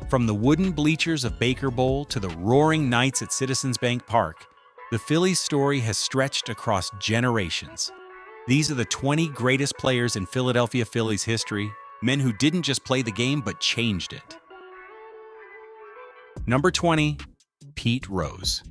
From the wooden bleachers of Baker Bowl to the roaring nights at Citizens Bank Park, the Phillies' story has stretched across generations. These are the 20 greatest players in Philadelphia Phillies history, men who didn't just play the game but changed it. Number 20, Pete Rose.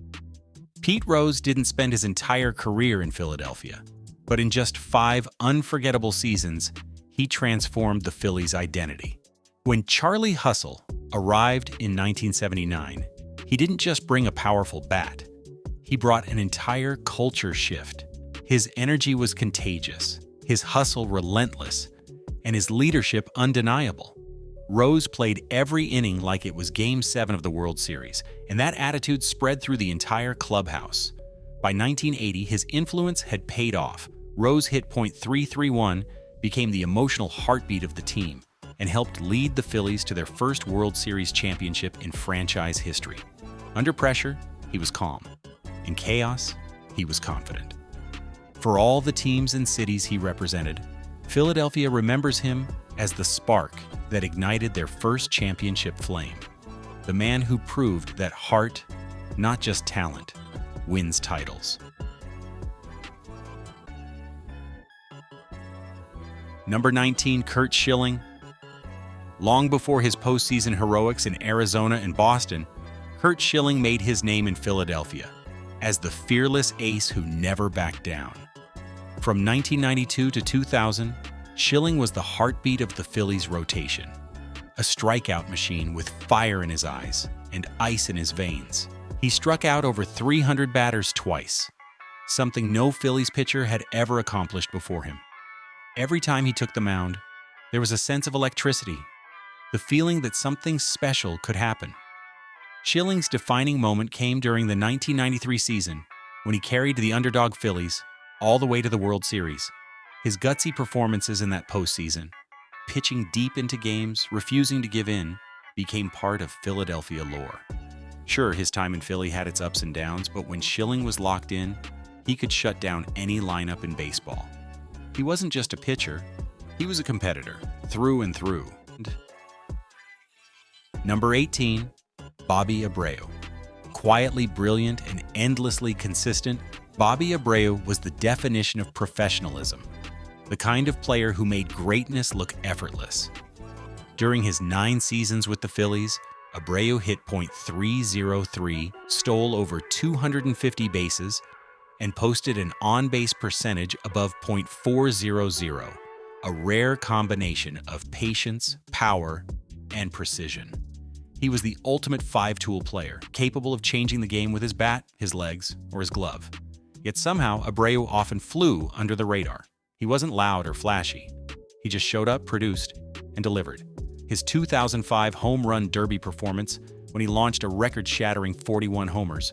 Pete Rose didn't spend his entire career in Philadelphia, but in just 5 unforgettable seasons, he transformed the Phillies' identity. When Charlie Hustle arrived in 1979, he didn't just bring a powerful bat. He brought an entire culture shift. His energy was contagious, his hustle relentless, and his leadership undeniable. Rose played every inning like it was Game 7 of the World Series, and that attitude spread through the entire clubhouse. By 1980, his influence had paid off. Rose hit .331, became the emotional heartbeat of the team, and helped lead the Phillies to their first World Series championship in franchise history. Under pressure, he was calm. In chaos, he was confident. For all the teams and cities he represented, Philadelphia remembers him as the spark that ignited their first championship flame. The man who proved that heart, not just talent, wins titles. Number 19, Curt Schilling. Long before his postseason heroics in Arizona and Boston, Curt Schilling made his name in Philadelphia as the fearless ace who never backed down. From 1992 to 2000, Schilling was the heartbeat of the Phillies' rotation, a strikeout machine with fire in his eyes and ice in his veins. He struck out over 300 batters twice, something no Phillies pitcher had ever accomplished before him. Every time he took the mound, there was a sense of electricity, the feeling that something special could happen. Schilling's defining moment came during the 1993 season when he carried the underdog Phillies all the way to the World Series. His gutsy performances in that postseason, pitching deep into games, refusing to give in, became part of Philadelphia lore. Sure, his time in Philly had its ups and downs, but when Schilling was locked in, he could shut down any lineup in baseball. He wasn't just a pitcher, he was a competitor, through and through. Number 18, Bobby Abreu. Quietly brilliant and endlessly consistent, Bobby Abreu was the definition of professionalism, the kind of player who made greatness look effortless. During his 9 seasons with the Phillies, Abreu hit .303, stole over 250 bases, and posted an on-base percentage above .400, a rare combination of patience, power, and precision. He was the ultimate 5-tool player, capable of changing the game with his bat, his legs, or his glove. Yet somehow, Abreu often flew under the radar. He wasn't loud or flashy. He just showed up, produced, and delivered. His 2005 home run derby performance, when he launched a record-shattering 41 homers,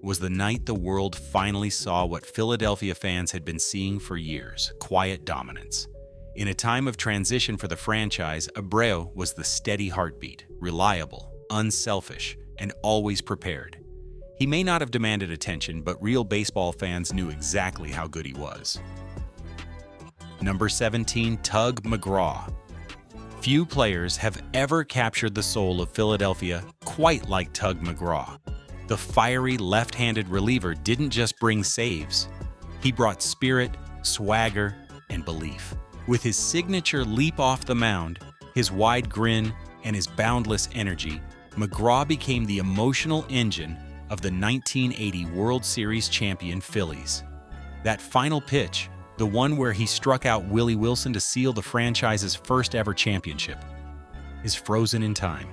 was the night the world finally saw what Philadelphia fans had been seeing for years: quiet dominance. In a time of transition for the franchise, Abreu was the steady heartbeat, reliable, unselfish, and always prepared. He may not have demanded attention, but real baseball fans knew exactly how good he was. Number 17, Tug McGraw. Few players have ever captured the soul of Philadelphia quite like Tug McGraw. The fiery left-handed reliever didn't just bring saves. He brought spirit, swagger, and belief. With his signature leap off the mound, his wide grin, and his boundless energy, McGraw became the emotional engine of the 1980 World Series champion Phillies. That final pitch, the one where he struck out Willie Wilson to seal the franchise's first-ever championship, is frozen in time.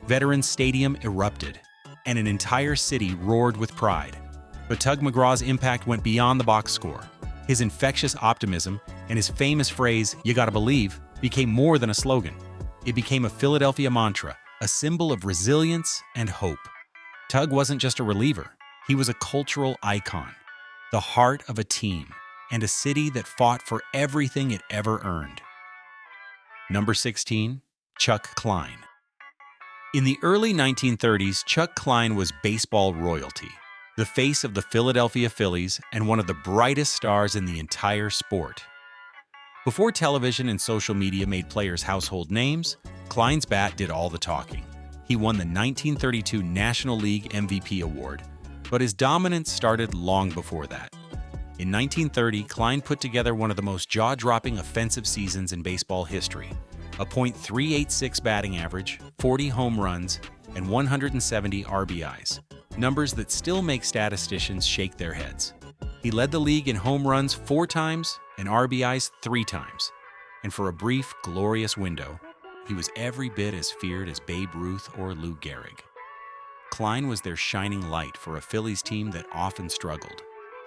Veterans Stadium erupted, and an entire city roared with pride. But Tug McGraw's impact went beyond the box score. His infectious optimism and his famous phrase, "You gotta believe," became more than a slogan. It became a Philadelphia mantra, a symbol of resilience and hope. Tug wasn't just a reliever. He was a cultural icon, the heart of a team, and a city that fought for everything it ever earned. Number 16, Chuck Klein. In the early 1930s, Chuck Klein was baseball royalty, the face of the Philadelphia Phillies and one of the brightest stars in the entire sport. Before television and social media made players household names, Klein's bat did all the talking. He won the 1932 National League MVP award, but his dominance started long before that. In 1930, Klein put together one of the most jaw-dropping offensive seasons in baseball history. A .386 batting average, 40 home runs, and 170 RBIs, numbers that still make statisticians shake their heads. He led the league in home runs 4 times and RBIs 3 times. And for a brief, glorious window, he was every bit as feared as Babe Ruth or Lou Gehrig. Klein was their shining light for a Phillies team that often struggled.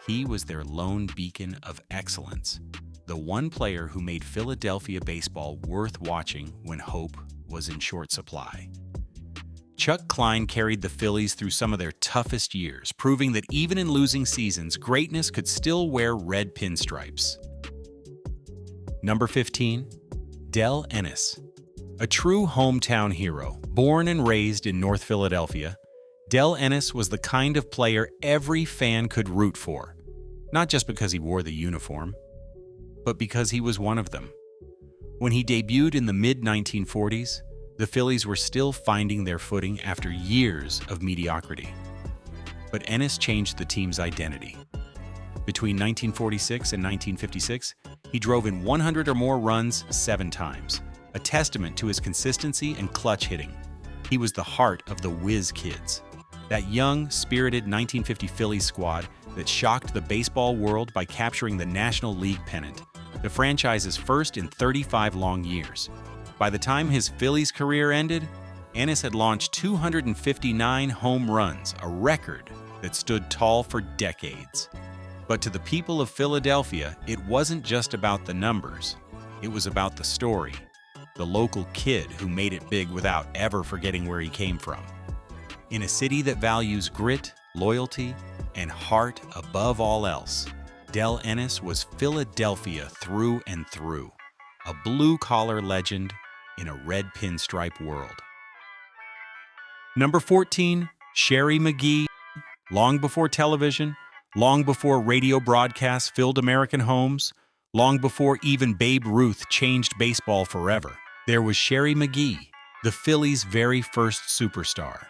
He was their lone beacon of excellence, the one player who made Philadelphia baseball worth watching when hope was in short supply. Chuck Klein carried the Phillies through some of their toughest years, proving that even in losing seasons, greatness could still wear red pinstripes. Number 15, Ennis. A true hometown hero, born and raised in North Philadelphia, Ennis was the kind of player every fan could root for, not just because he wore the uniform, but because he was one of them. When he debuted in the mid-1940s, the Phillies were still finding their footing after years of mediocrity. But Ennis changed the team's identity. Between 1946 and 1956, he drove in 100 or more runs 7 times, a testament to his consistency and clutch hitting. He was the heart of the Whiz Kids, that young, spirited 1950 Phillies squad that shocked the baseball world by capturing the National League pennant, the franchise's first in 35 long years. By the time his Phillies career ended, Ennis had launched 259 home runs, a record that stood tall for decades. But to the people of Philadelphia, it wasn't just about the numbers. It was about the story, the local kid who made it big without ever forgetting where he came from. In a city that values grit, loyalty, and heart above all else, Ennis was Philadelphia through and through, a blue-collar legend in a red pinstripe world. Number 14, Magee. Long before television, long before radio broadcasts filled American homes, long before even Babe Ruth changed baseball forever, there was Magee, the Phillies' very first superstar.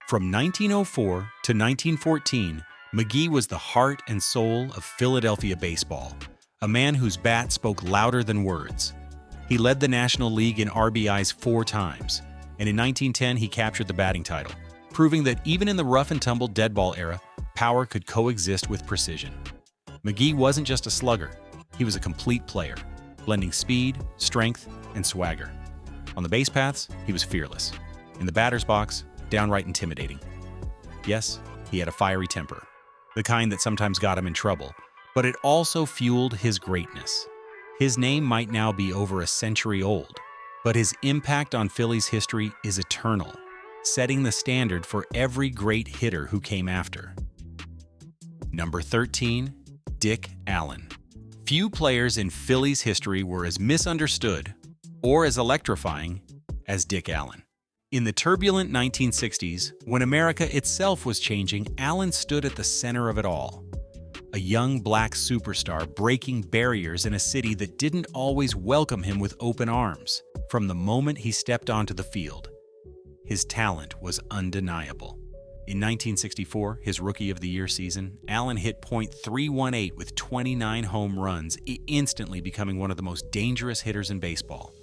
From 1904 to 1914, Magee was the heart and soul of Philadelphia baseball, a man whose bat spoke louder than words. He led the National League in RBIs 4 times, and in 1910 he captured the batting title, proving that even in the rough-and-tumble deadball era, power could coexist with precision. Magee wasn't just a slugger, he was a complete player, blending speed, strength, and swagger. On the base paths, he was fearless. In the batter's box, downright intimidating. Yes, he had a fiery temper, the kind that sometimes got him in trouble, but it also fueled his greatness. His name might now be over a century old, but his impact on Phillies history is eternal, setting the standard for every great hitter who came after. Number 13, Dick Allen. Few players in Phillies history were as misunderstood or as electrifying as Dick Allen. In the turbulent 1960s, when America itself was changing, Allen stood at the center of it all. A young black superstar breaking barriers in a city that didn't always welcome him with open arms. From the moment he stepped onto the field, his talent was undeniable. In 1964, his Rookie of the Year season, Allen hit .318 with 29 home runs, instantly becoming one of the most dangerous hitters in baseball.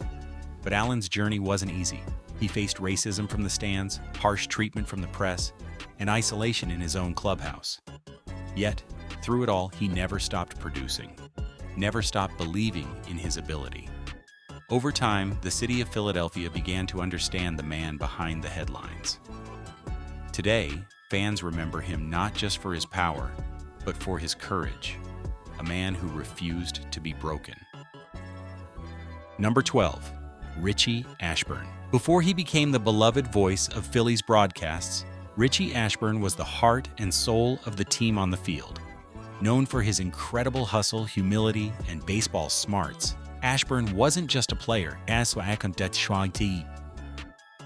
But Allen's journey wasn't easy. He faced racism from the stands, harsh treatment from the press, and isolation in his own clubhouse. Yet, through it all, he never stopped producing, never stopped believing in his ability. Over time, the city of Philadelphia began to understand the man behind the headlines. Today, fans remember him not just for his power, but for his courage, a man who refused to be broken. Number 12, Richie Ashburn. Before he became the beloved voice of Phillies broadcasts, Richie Ashburn was the heart and soul of the team on the field. Known for his incredible hustle, humility, and baseball smarts, Ashburn wasn't just a player,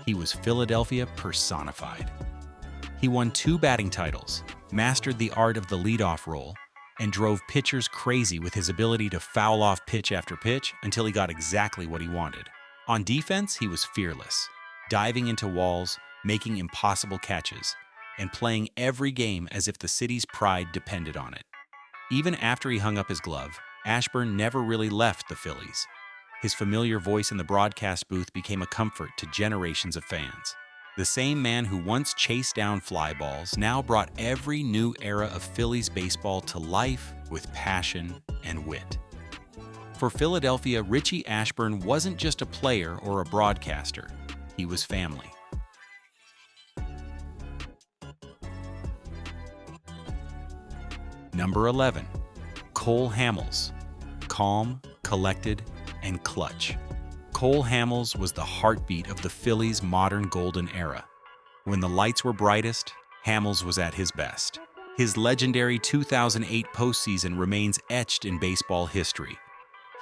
he was Philadelphia personified. He won 2 batting titles, mastered the art of the leadoff role, and drove pitchers crazy with his ability to foul off pitch after pitch until he got exactly what he wanted. On defense, he was fearless, diving into walls, making impossible catches, and playing every game as if the city's pride depended on it. Even after he hung up his glove, Ashburn never really left the Phillies. His familiar voice in the broadcast booth became a comfort to generations of fans. The same man who once chased down fly balls now brought every new era of Phillies baseball to life with passion and wit. For Philadelphia, Richie Ashburn wasn't just a player or a broadcaster. He was family. Number 11. Cole Hamels. Calm, collected, and clutch. Cole Hamels was the heartbeat of the Phillies' modern golden era. When the lights were brightest, Hamels was at his best. His legendary 2008 postseason remains etched in baseball history.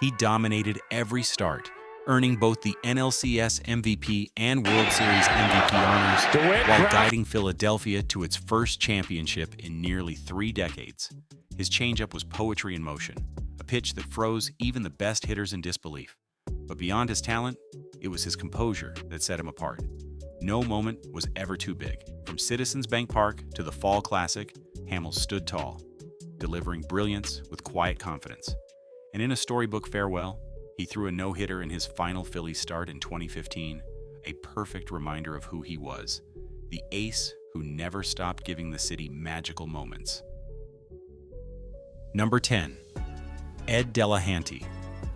He dominated every start, earning both the NLCS MVP and World Series MVP honors while guiding Philadelphia to its first championship in nearly 3 decades. His changeup was poetry in motion, a pitch that froze even the best hitters in disbelief. But beyond his talent, it was his composure that set him apart. No moment was ever too big. From Citizens Bank Park to the Fall Classic, Hamels stood tall, delivering brilliance with quiet confidence. And in a storybook farewell, he threw a no-hitter in his final Phillies start in 2015, a perfect reminder of who he was, the ace who never stopped giving the city magical moments. Number 10. Ed Delahanty.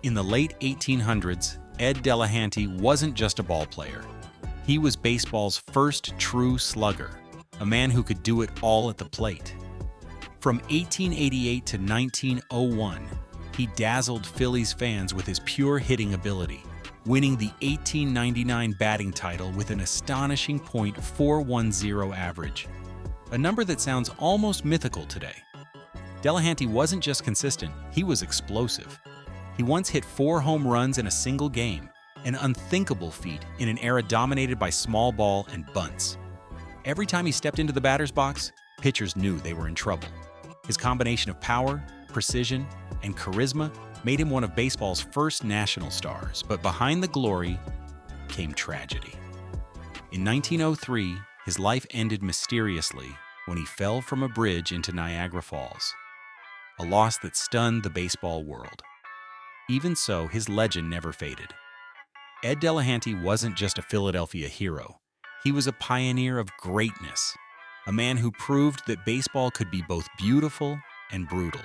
In the late 1800s, Ed Delahanty wasn't just a ball player. He was baseball's first true slugger, a man who could do it all at the plate. From 1888 to 1901, he dazzled Phillies fans with his pure hitting ability, winning the 1899 batting title with an astonishing .410 average, a number that sounds almost mythical today. Delahanty wasn't just consistent, he was explosive. He once hit 4 home runs in a single game, an unthinkable feat in an era dominated by small ball and bunts. Every time he stepped into the batter's box, pitchers knew they were in trouble. His combination of power, precision, and charisma made him one of baseball's first national stars, but behind the glory came tragedy. In 1903, his life ended mysteriously when he fell from a bridge into Niagara Falls, a loss that stunned the baseball world. Even so, his legend never faded. Ed Delahanty wasn't just a Philadelphia hero. He was a pioneer of greatness, a man who proved that baseball could be both beautiful and brutal.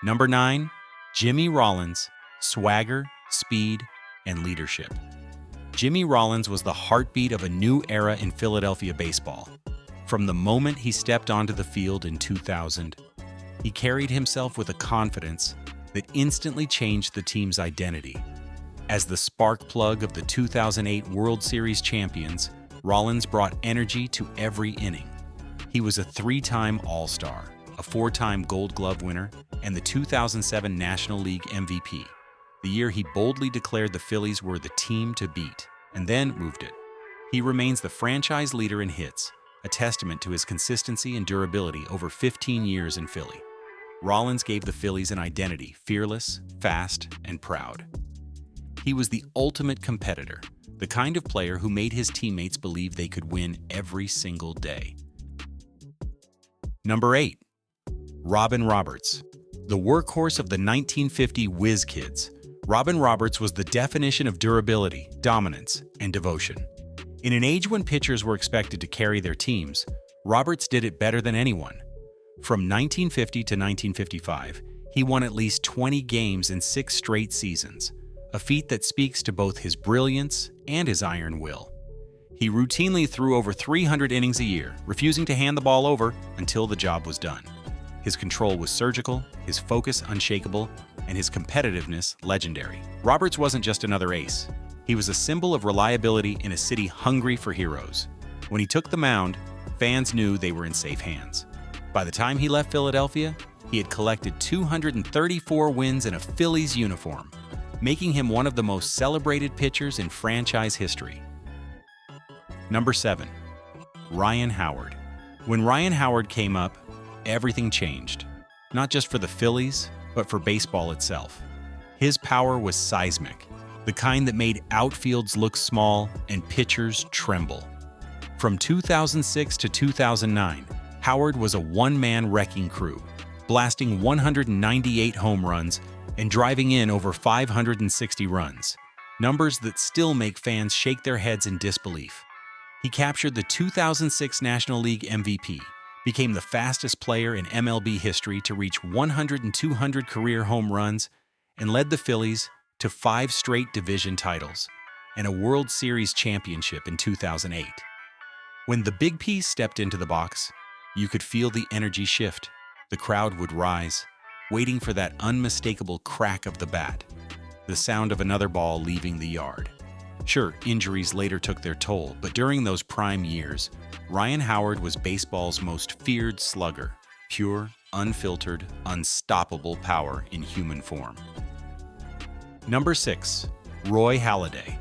Number 9, Jimmy Rollins, swagger, speed, and leadership. Jimmy Rollins was the heartbeat of a new era in Philadelphia baseball. From the moment he stepped onto the field in 2000, he carried himself with a confidence that instantly changed the team's identity. As the spark plug of the 2008 World Series champions, Rollins brought energy to every inning. He was a 3-time All-Star, a 4-time Gold Glove winner, and the 2007 National League MVP, the year he boldly declared the Phillies were the team to beat, and then moved it. He remains the franchise leader in hits, a testament to his consistency and durability over 15 years in Philly. Rollins gave the Phillies an identity, fearless, fast, and proud. He was the ultimate competitor, the kind of player who made his teammates believe they could win every single day. Number 8. Robin Roberts. The workhorse of the 1950 Whiz Kids, Robin Roberts was the definition of durability, dominance, and devotion. In an age when pitchers were expected to carry their teams, Roberts did it better than anyone. From 1950 to 1955, he won at least 20 games in 6 straight seasons, a feat that speaks to both his brilliance and his iron will. He routinely threw over 300 innings a year, refusing to hand the ball over until the job was done. His control was surgical, his focus unshakable, and his competitiveness legendary. Roberts wasn't just another ace. He was a symbol of reliability in a city hungry for heroes. When he took the mound, fans knew they were in safe hands. By the time he left Philadelphia, he had collected 234 wins in a Phillies uniform, making him one of the most celebrated pitchers in franchise history. Number 7. Ryan Howard. When Ryan Howard came up, everything changed, not just for the Phillies, but for baseball itself. His power was seismic. the kind that made outfields look small and pitchers tremble. From 2006 to 2009, Howard was a one-man wrecking crew, blasting 198 home runs and driving in over 560 runs, numbers that still make fans shake their heads in disbelief. He captured the 2006 National League MVP, became the fastest player in MLB history to reach 100 and 200 career home runs, and led the Phillies to 5 straight division titles and a World Series championship in 2008. When the Big P stepped into the box, you could feel the energy shift. The crowd would rise, waiting for that unmistakable crack of the bat, the sound of another ball leaving the yard. Sure, injuries later took their toll, but during those prime years, Ryan Howard was baseball's most feared slugger, pure, unfiltered, unstoppable power in human form. Number 6. Roy Halladay.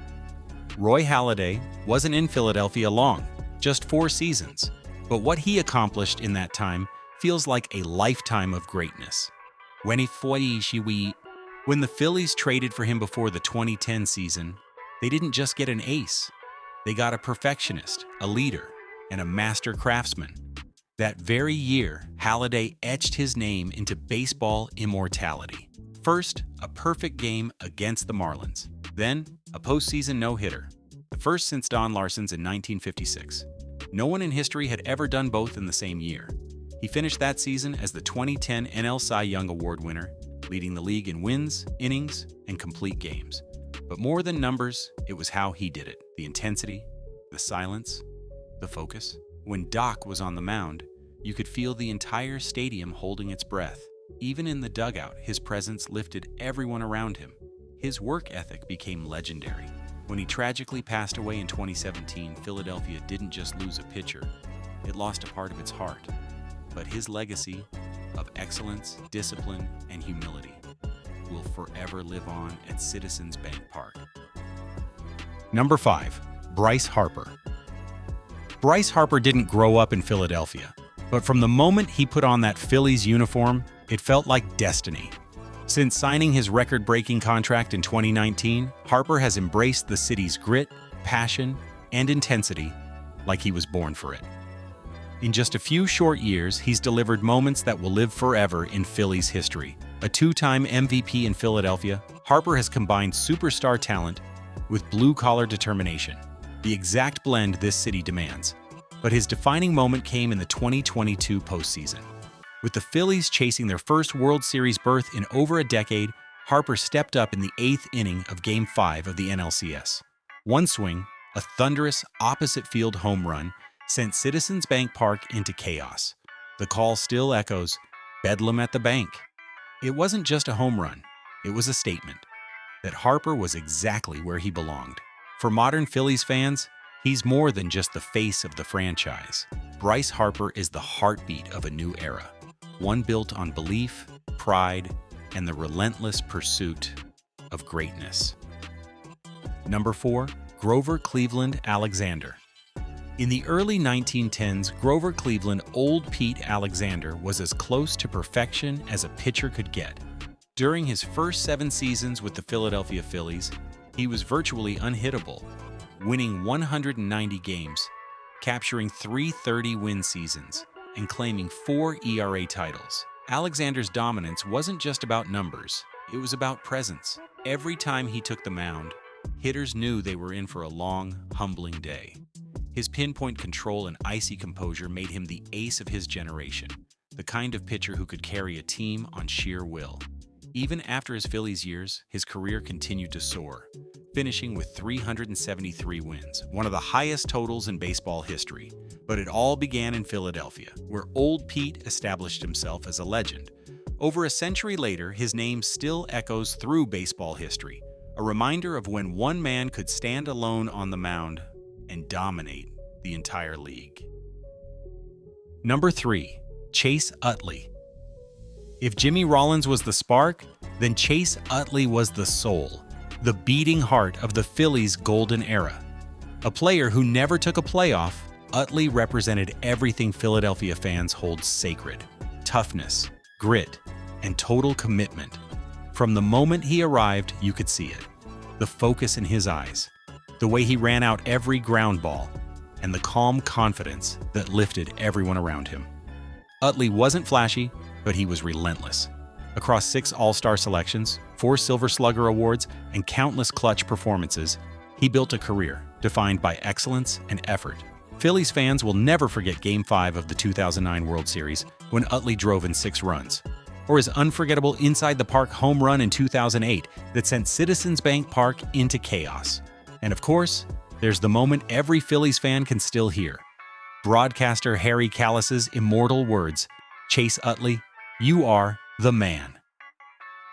Roy Halladay wasn't in Philadelphia long, just 4 seasons, but what he accomplished in that time feels like a lifetime of greatness. When the Phillies traded for him before the 2010 season, they didn't just get an ace. They got a perfectionist, a leader, and a master craftsman. That very year, Halladay etched his name into baseball immortality. First, a perfect game against the Marlins. Then, a postseason no-hitter, the first since Don Larson's in 1956. No one in history had ever done both in the same year. He finished that season as the 2010 NL Cy Young Award winner, leading the league in wins, innings, and complete games. But more than numbers, it was how he did it. The intensity, the silence, the focus. When Doc was on the mound, you could feel the entire stadium holding its breath. Even in the dugout, his presence lifted everyone around him. His work ethic became legendary. When he tragically passed away in 2017, Philadelphia didn't just lose a pitcher, it lost a part of its heart. But his legacy of excellence, discipline, and humility will forever live on at Citizens Bank Park. Number 5. Bryce Harper. Bryce Harper didn't grow up in Philadelphia, but from the moment he put on that Phillies uniform, it felt like destiny. Since signing his record-breaking contract in 2019, Harper has embraced the city's grit, passion, and intensity like he was born for it. In just a few short years, he's delivered moments that will live forever in Phillies history. A 2-time MVP in Philadelphia, Harper has combined superstar talent with blue-collar determination, the exact blend this city demands. But his defining moment came in the 2022 postseason. With the Phillies chasing their first World Series berth in over a decade, Harper stepped up in the 8th inning of Game 5 of the NLCS. One swing, a thunderous opposite-field home run, sent Citizens Bank Park into chaos. The call still echoes, "Bedlam at the bank." It wasn't just a home run, it was a statement that Harper was exactly where he belonged. For modern Phillies fans, he's more than just the face of the franchise. Bryce Harper is the heartbeat of a new era, one built on belief, pride, and the relentless pursuit of greatness. Number 4. Grover Cleveland Alexander. In the early 1910s, Grover Cleveland Old Pete Alexander was as close to perfection as a pitcher could get. During his first 7 seasons with the Philadelphia Phillies, he was virtually unhittable, winning 190 games, capturing 3 30-win seasons, and claiming 4 ERA titles. Alexander's dominance wasn't just about numbers, it was about presence. Every time he took the mound, hitters knew they were in for a long, humbling day. His pinpoint control and icy composure made him the ace of his generation, the kind of pitcher who could carry a team on sheer will. Even after his Phillies years, his career continued to soar, finishing with 373 wins, one of the highest totals in baseball history. But it all began in Philadelphia, where Old Pete established himself as a legend. Over a century later, his name still echoes through baseball history, a reminder of when one man could stand alone on the mound and dominate the entire league. Number 3. Chase Utley. If Jimmy Rollins was the spark, then Chase Utley was the soul, the beating heart of the Phillies' golden era. A player who never took a playoff, Utley represented everything Philadelphia fans hold sacred: toughness, grit, and total commitment. From the moment he arrived, you could see it. the focus in his eyes, the way he ran out every ground ball, and the calm confidence that lifted everyone around him. Utley wasn't flashy, but he was relentless. Across 6 All-Star selections, 4 Silver Slugger awards, and countless clutch performances, he built a career defined by excellence and effort. Phillies fans will never forget Game 5 of the 2009 World Series when Utley drove in 6 runs, or his unforgettable inside-the-park home run in 2008 that sent Citizens Bank Park into chaos. And of course, there's the moment every Phillies fan can still hear. Broadcaster Harry Callis's immortal words, "Chase Utley, you are the man."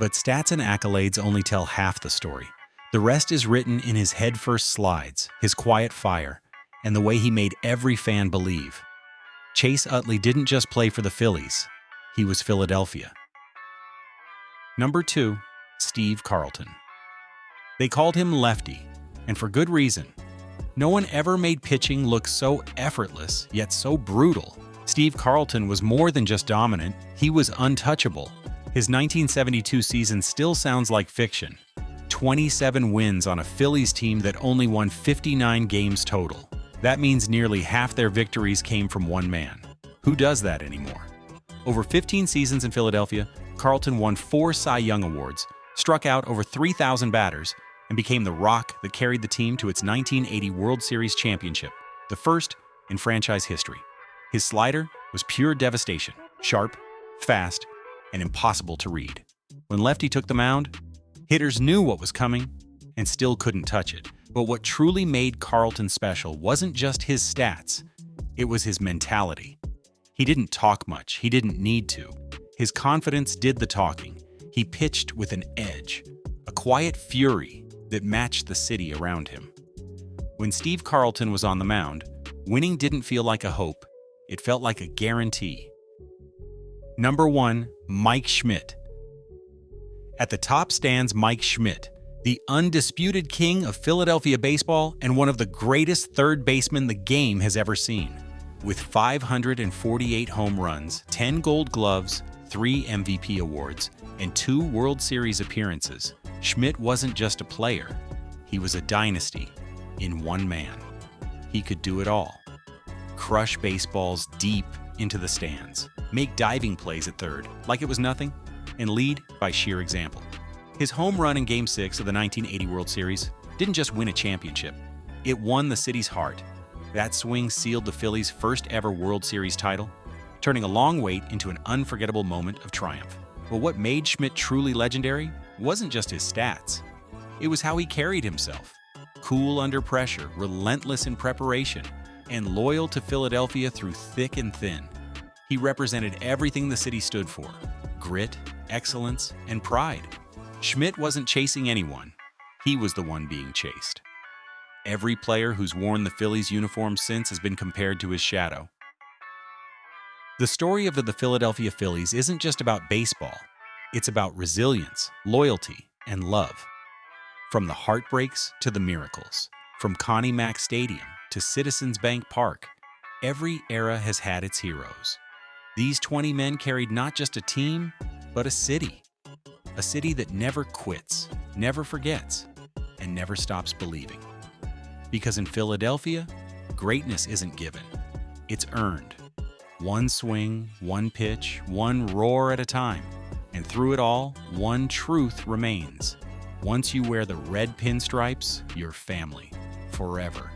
But stats and accolades only tell half the story. The rest is written in his head-first slides, his quiet fire, and the way he made every fan believe. Chase Utley didn't just play for the Phillies, he was Philadelphia. Number 2, Steve Carlton. They called him Lefty, and for good reason. No one ever made pitching look so effortless, yet so brutal. Steve Carlton was more than just dominant, he was untouchable. His 1972 season still sounds like fiction. 27 wins on a Phillies team that only won 59 games total. That means nearly half their victories came from one man. Who does that anymore? Over 15 seasons in Philadelphia, Carlton won 4 Cy Young Awards, struck out over 3,000 batters, and became the rock that carried the team to its 1980 World Series championship, the first in franchise history. His slider was pure devastation, sharp, fast, and impossible to read. When Lefty took the mound, hitters knew what was coming and still couldn't touch it. But what truly made Carlton special wasn't just his stats, it was his mentality. He didn't talk much, he didn't need to. His confidence did the talking. He pitched with an edge, a quiet fury that matched the city around him. When Steve Carlton was on the mound, winning didn't feel like a hope, it felt like a guarantee. Number 1, Mike Schmidt. At the top stands Mike Schmidt, the undisputed king of Philadelphia baseball and one of the greatest third basemen the game has ever seen. With 548 home runs, 10 Gold Gloves, 3 MVP awards, and 2 World Series appearances, Schmidt wasn't just a player, he was a dynasty in one man. He could do it all. Crush baseballs deep into the stands, make diving plays at third like it was nothing, and lead by sheer example. His home run in Game 6 of the 1980 World Series didn't just win a championship, it won the city's heart. That swing sealed the Phillies' first ever World Series title, turning a long wait into an unforgettable moment of triumph. But what made Schmidt truly legendary wasn't just his stats. It was how he carried himself. Cool under pressure, relentless in preparation, and loyal to Philadelphia through thick and thin. He represented everything the city stood for: grit, excellence, and pride. Schmidt wasn't chasing anyone. He was the one being chased. Every player who's worn the Phillies uniform since has been compared to his shadow. The story of the Philadelphia Phillies isn't just about baseball. It's about resilience, loyalty, and love. From the heartbreaks to the miracles, from Connie Mack Stadium to Citizens Bank Park, every era has had its heroes. These 20 men carried not just a team, but a city. A city that never quits, never forgets, and never stops believing. Because in Philadelphia, greatness isn't given, it's earned. One swing, one pitch, one roar at a time. And through it all, one truth remains. Once you wear the red pinstripes, you're family, forever.